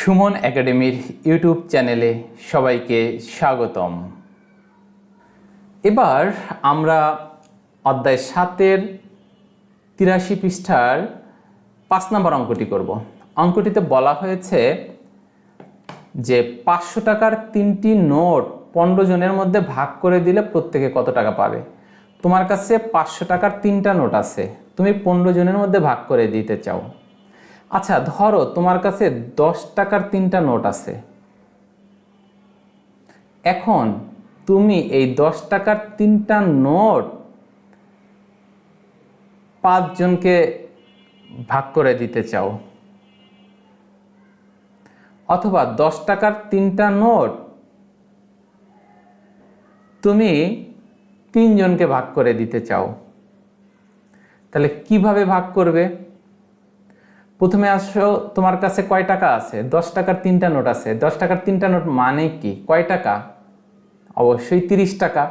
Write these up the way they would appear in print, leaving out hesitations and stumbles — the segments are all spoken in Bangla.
সুমন একাডেমির ইউটিউব চ্যানেলে সবাইকে স্বাগতম। এবার আমরা অধ্যায় 7-এর 83 পৃষ্ঠার 5 নম্বর অঙ্কটি করব। অঙ্কটিতে বলা হয়েছে যে 500 টাকার 3টি নোট 15 জনের মধ্যে ভাগ করে দিলে প্রত্যেকে কত টাকা পাবে। তোমার কাছে 500 টাকার 3টা নোট আছে, তুমি 15 জনের মধ্যে ভাগ করে দিতে চাও। আচ্ছা, ধরো তোমার কাছে 10 টাকার 3টা নোট আছে। এখন তুমি এই 10 টাকার 3টা নোট 5 জনকে ভাগ করে দিতে চাও, অথবা 10 টাকার 3টা নোট তুমি 3 জনকে ভাগ করে দিতে চাও। তাহলে কিভাবে ভাগ করবে? প্রথমে আসো, তোমার কাছে কয় টাকা আছে? 10 টাকার 3টা নোট আছে। 10 টাকার 3টা নোট মানে কি? কয় টাকা? অবশ্যই 30 টাকা।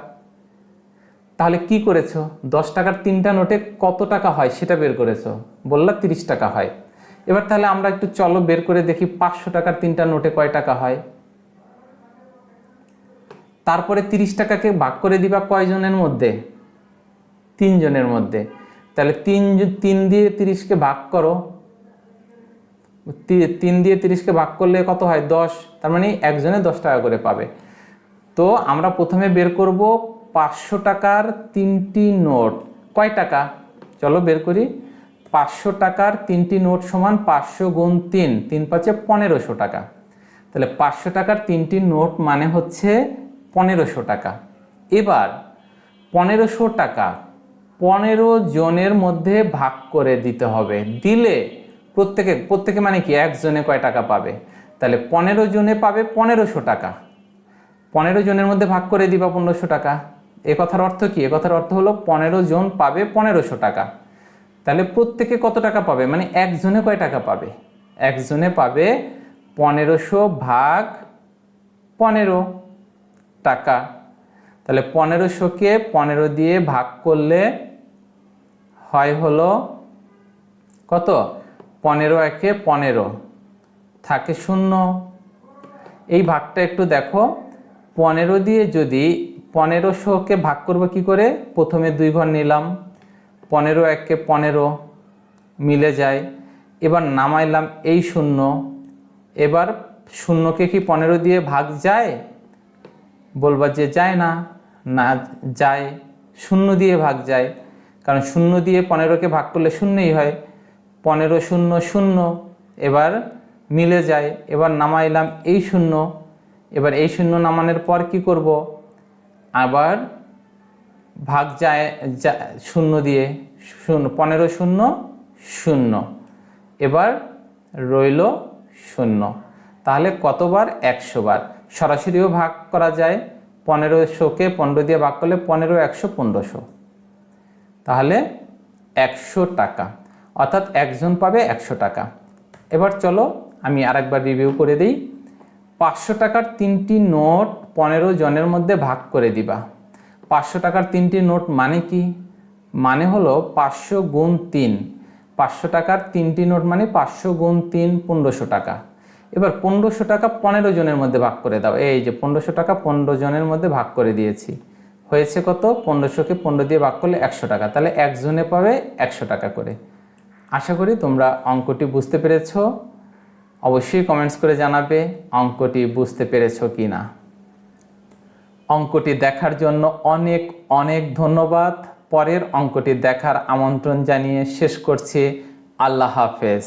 তাহলে কি করেছো? 10 টাকার 3টা নোটে কত টাকা হয় সেটা বের করেছো, বললা 30 টাকা হয়। এবার তাহলে আমরা একটু চলো বের করে দেখি 500 টাকার 3টা নোটে কয় টাকা হয়। তারপরে 30 টাকাকে ভাগ করে দিবা কয়জনের মধ্যে? 3 জনের মধ্যে। তাহলে 3 দিয়ে 30কে ভাগ করো। 3 দিয়ে 30কে ভাগ করলে কত হয়? 10। তার মানে একজনে 10 টাকা করে পাবে। তো আমরা প্রথমে বের করব 500 টাকার 3টি নোট কয় টাকা। চলো বের করি। 500 টাকার 3টি নোট সমান 500 গুণ 3, 3 পাঁচে 1500 টাকা। তাহলে 500 টাকার 3টি নোট মানে হচ্ছে 1500 টাকা। এবার 1500 টাকা 15 জনের মধ্যে ভাগ করে দিতে হবে। দিলে প্রত্যেকে মানে কি? একজনে কয় টাকা পাবে? তাহলে 15 জনে পাবে 1500 টাকা। 15 জনের মধ্যে ভাগ করে দিবা 1500 টাকা। এ কথার অর্থ কি? এ কথার অর্থ হলো 15 জন পাবে 1500 টাকা। তাহলে প্রত্যেকে কত টাকা পাবে? মানে একজনে কয় টাকা পাবে? একজনে পাবে 1500 ভাগ 15 টাকা। তাহলে 1500কে 15 দিয়ে ভাগ করলে হয় হলো কত? 15 একে 15, থাকে 0। এই ভাগটা একটু দেখো। 15 দিয়ে যদি 1500কে ভাগ করবো কি করে? প্রথমে 2 ঘর নিলাম, 15 একে 15 মিলে যায়। এবার নামাইলাম এই 0। এবার 0কে কি 15 দিয়ে ভাগ যায়? বলবা যে যায় না। না যায়, 0 দিয়ে ভাগ যায়। কারণ 0 দিয়ে 15কে ভাগ করলে 0ই হয়। 15 0 0, এবার মিলে যায়। এবার নামাইলাম এই 0। এবার এই 0 নামানোর পর কি করব? আবার ভাগ যায় 0 দিয়ে। 15 0 0, এবার রইল 0। তাহলে কতবার? 100 বার। সরাসরিও ভাগ করা যায়। 1500কে 15 দিয়ে ভাগ করলে 15 100 1500, তাহলে 100 টাকা। অর্থাৎ একজন পাবে 100 টাকা। এবার চলো আমি আরেকবার রিভিউ করে দিই। 500 টাকার 3টি নোট 15 জনের মধ্যে ভাগ করে দিবা। 500 টাকার 3টি নোট মানে কি? মানে হলো 500 গুণ 3। 500 টাকার 3টি নোট মানে 500 গুণ 3 1500 টাকা। এবার 1500 টাকা 15 জনের মধ্যে ভাগ করে দাও। এই যে 1500 টাকা 15 জনের মধ্যে ভাগ করে দিয়েছি। হয়েছে কত? 1500কে 15 দিয়ে ভাগ করলে 100 টাকা। তাহলে একজনে পাবে 100 টাকা করে। আশা করি তোমরা অঙ্কটি বুঝতে পেরেছো। অবশ্যই কমেন্টস করে জানাবে অঙ্কটি বুঝতে পেরেছো কি না। অঙ্কটি দেখার জন্য অনেক অনেক ধন্যবাদ। পরের অঙ্কটি দেখার আমন্ত্রণ জানিয়ে শেষ করছি। আল্লাহ হাফেজ।